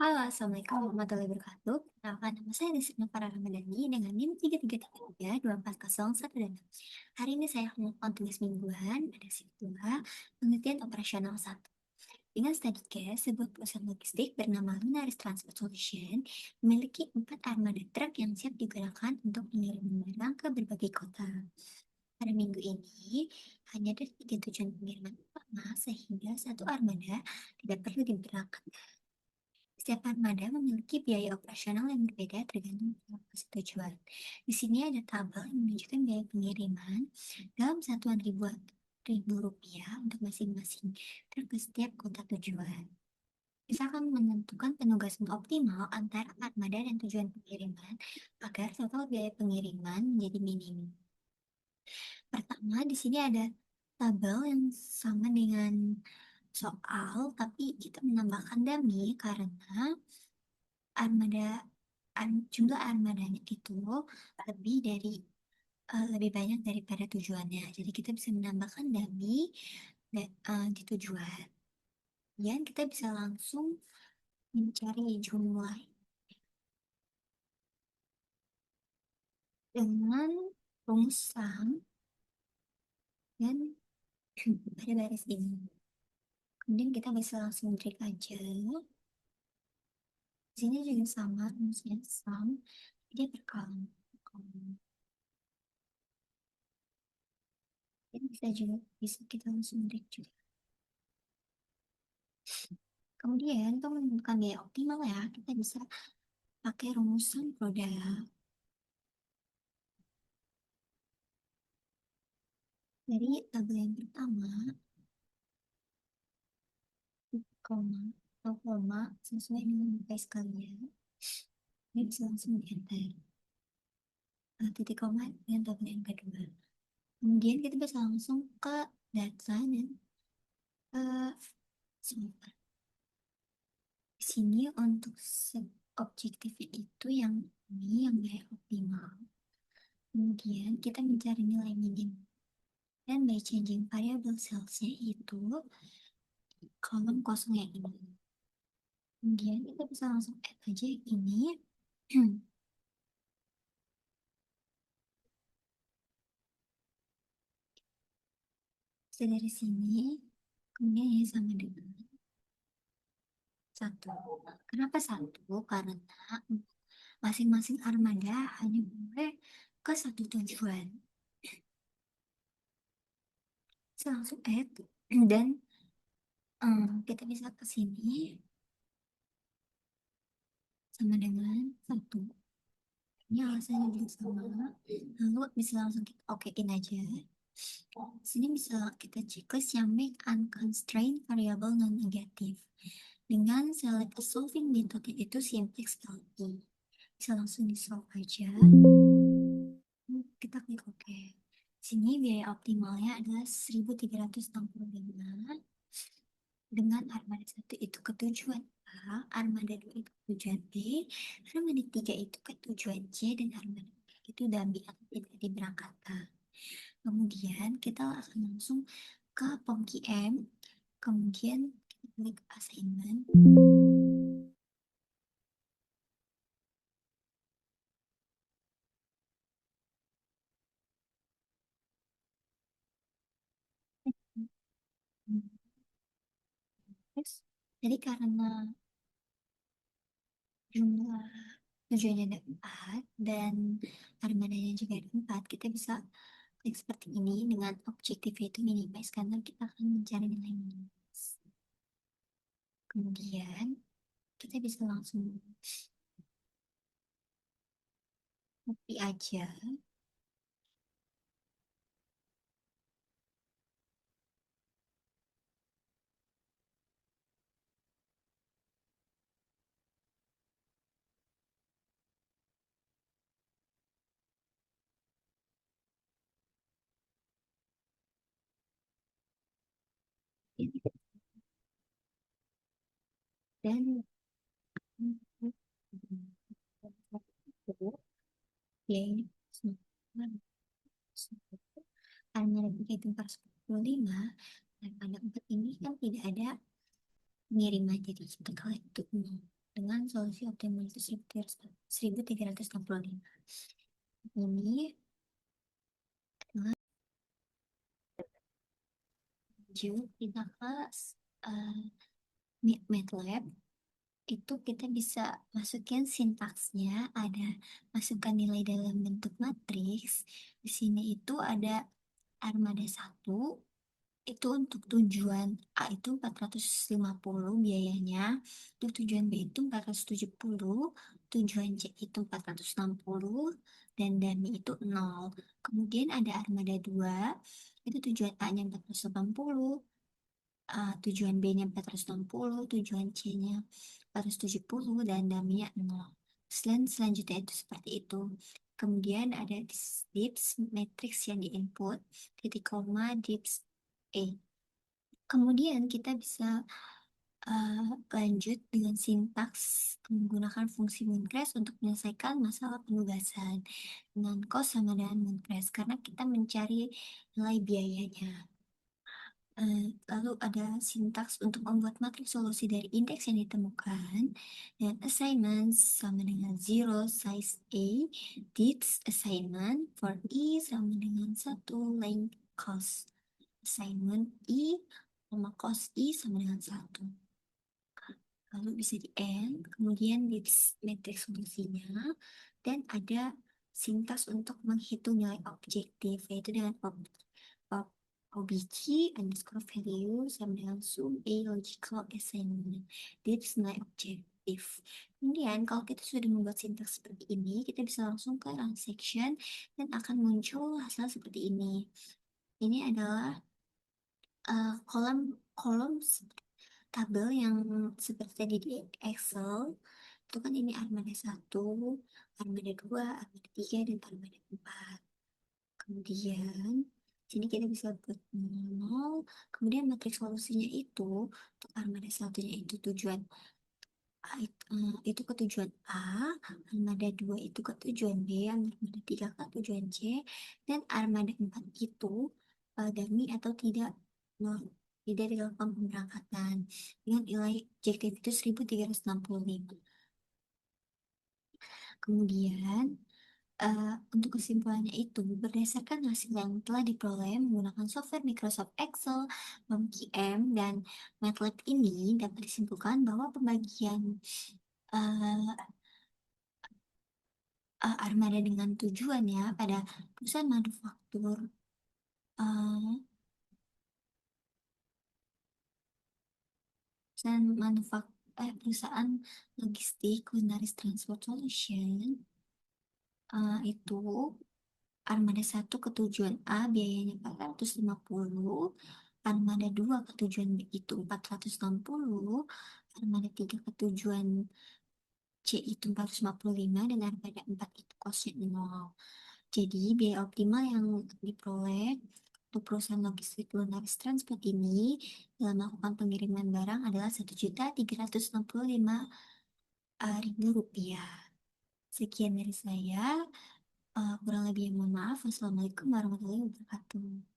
Halo, Assalamualaikum warahmatullahi wabarakatuh. Perkenalkan, nama saya Desrina Farah Ramadhani dengan NIM 3333 2401 dan 6. Hari ini saya akan melakukan tugas mingguan pada shift 2, penelitian operasional 1. Dengan study case, sebuah perusahaan logistik bernama Lunaris Transport Solution memiliki 4 armada truk yang siap digunakan untuk mengirim barang ke berbagai kota. Pada minggu ini, hanya ada 3 tujuan pengiriman utama sehingga satu armada tidak perlu diberangkatkan. Setiap armada memiliki biaya operasional yang berbeda tergantung lokasi tujuan. Di sini ada tabel yang menunjukkan biaya pengiriman dalam satuan ribu rupiah untuk masing-masing truk ke setiap kota tujuan. Kita akan menentukan penugasan optimal antara armada dan tujuan pengiriman agar total biaya pengiriman menjadi minimum. Pertama, di sini ada tabel yang sama dengan soal, tapi kita menambahkan dummy karena jumlah armadanya itu lebih dari lebih banyak daripada tujuannya. Jadi kita bisa menambahkan dummy di tujuan. Dan kita bisa langsung mencari jumlah dengan rumus sum dan pada baris ini. Kemudian kita bisa langsung drag aja. Di sini juga sama rumusnya sum, dia berkolom. Dan bisa kita langsung drag juga. Kemudian untuk menentukan biaya optimal ya, kita bisa pakai rumusan produk. Dari tabel yang pertama, koma atau koma sesuai dengan base kalian. Ini bisa langsung di enter. Titik koma dan tabel yang kedua. Kemudian kita bisa langsung ke data dan solver. Di sini untuk objektifnya itu yang ini yang biaya optimal. Kemudian kita mencari nilai minim. Dan by changing variable cellsnya itu kolom kosong yang ini. Kemudian kita bisa langsung add aja ini. Bisa dari sini. Kemudian ini sama dengan 1. Kenapa 1? Karena masing-masing armada hanya boleh ke satu tujuan. Bisa langsung add. Dan kita bisa ke sini. Sama dengan 1. Ini alasannya juga sama. Lalu bisa langsung kita okein aja. Sini bisa kita checklist yang make unconstrained variable non-negative. Dengan select a solving method itu simplex LP. Bisa langsung di solve aja. Kita klik OK. Sini biaya optimalnya adalah 1.365 dengan armada 1 itu ke tujuan A, armada 2 itu ke tujuan B, armada 3 itu ke tujuan C, dan armada 4 itu dummy atau tidak diberangkatkan. Kemudian kita akan langsung ke POM-QM, kemudian kita klik assignment. Jadi karena jumlah tujuannya ada 4 dan armadanya juga ada 4, kita bisa klik seperti ini dengan objektif itu minimize karena kita akan mencari nilai minimize. Kemudian kita bisa langsung copy aja. Dan ya ini karena lebih itu 415 dan pada 4 ini kan tidak ada pengiriman, jadi kita klik dengan solusi optimal itu 1365. Ini adalah lanjut kita ke uh, MATLAB. Itu kita bisa masukin sintaksnya, ada masukkan nilai dalam bentuk matriks. Di sini itu ada armada satu, itu untuk tujuan A itu 450 biayanya, untuk tujuan B itu 470, tujuan C itu 460, dan dummy itu 0. Kemudian ada armada 2, itu tujuan A-nya 480, tujuan B-nya 460, tujuan C-nya 470, dan dummy-nya 0. Selanjutnya itu seperti itu. Kemudian ada dips matrix yang diinput, titik koma, dips E. Kemudian kita bisa lanjut dengan sintaks menggunakan fungsi mooncrash untuk menyelesaikan masalah penugasan dengan cos sama dengan mooncrash karena kita mencari nilai biayanya. Lalu ada sintaks untuk membuat matriks solusi dari indeks yang ditemukan, dan assignment sama dengan zero size A, dips assignment for E sama dengan 1 length cost. Assignment E sama cos E sama dengan 1. Lalu bisa di end, kemudian dips matriks solusinya, dan ada sintaks untuk menghitung nilai objektif, yaitu dengan ob OBG underscore value sama dengan sum A logical assignment. Dips nilai objektif. Kemudian kalau kita sudah membuat sintaks seperti ini, kita bisa langsung ke run section dan akan muncul hasil seperti ini. Ini adalah kolom kolom tabel yang seperti tadi di Excel. Itu kan ini armada 1, armada 2, armada 3, dan armada 4. Kemudian sini kita bisa buat 0. Kemudian matriks solusinya itu untuk armada satunya itu tujuan A, itu ke tujuan A, armada 2 itu ke tujuan B, armada 3 ke tujuan C, dan armada 4 itu dummy atau tidak, no, tidak dilakukan pemberangkatan dengan nilai objektif itu 1365. Kemudian untuk kesimpulannya itu, berdasarkan hasil yang telah diperoleh menggunakan software Microsoft Excel, MemKM, dan MATLAB ini dapat disimpulkan bahwa pembagian uh, armada dengan tujuan ya pada perusahaan manufaktur, uh, perusahaan logistik Lunaris Transport Solution itu armada 1 ke tujuan A biayanya 450, armada 2 ke tujuan B itu 460, armada 3 ke tujuan C itu 455, dan armada 4 itu kosnya 0. Jadi biaya optimal yang diperoleh untuk perusahaan logistik Lunaris Transport ini dalam melakukan pengiriman barang adalah 1.365.000 rupiah. Sekian dari saya. Kurang lebih mohon maaf. Wassalamualaikum warahmatullahi wabarakatuh.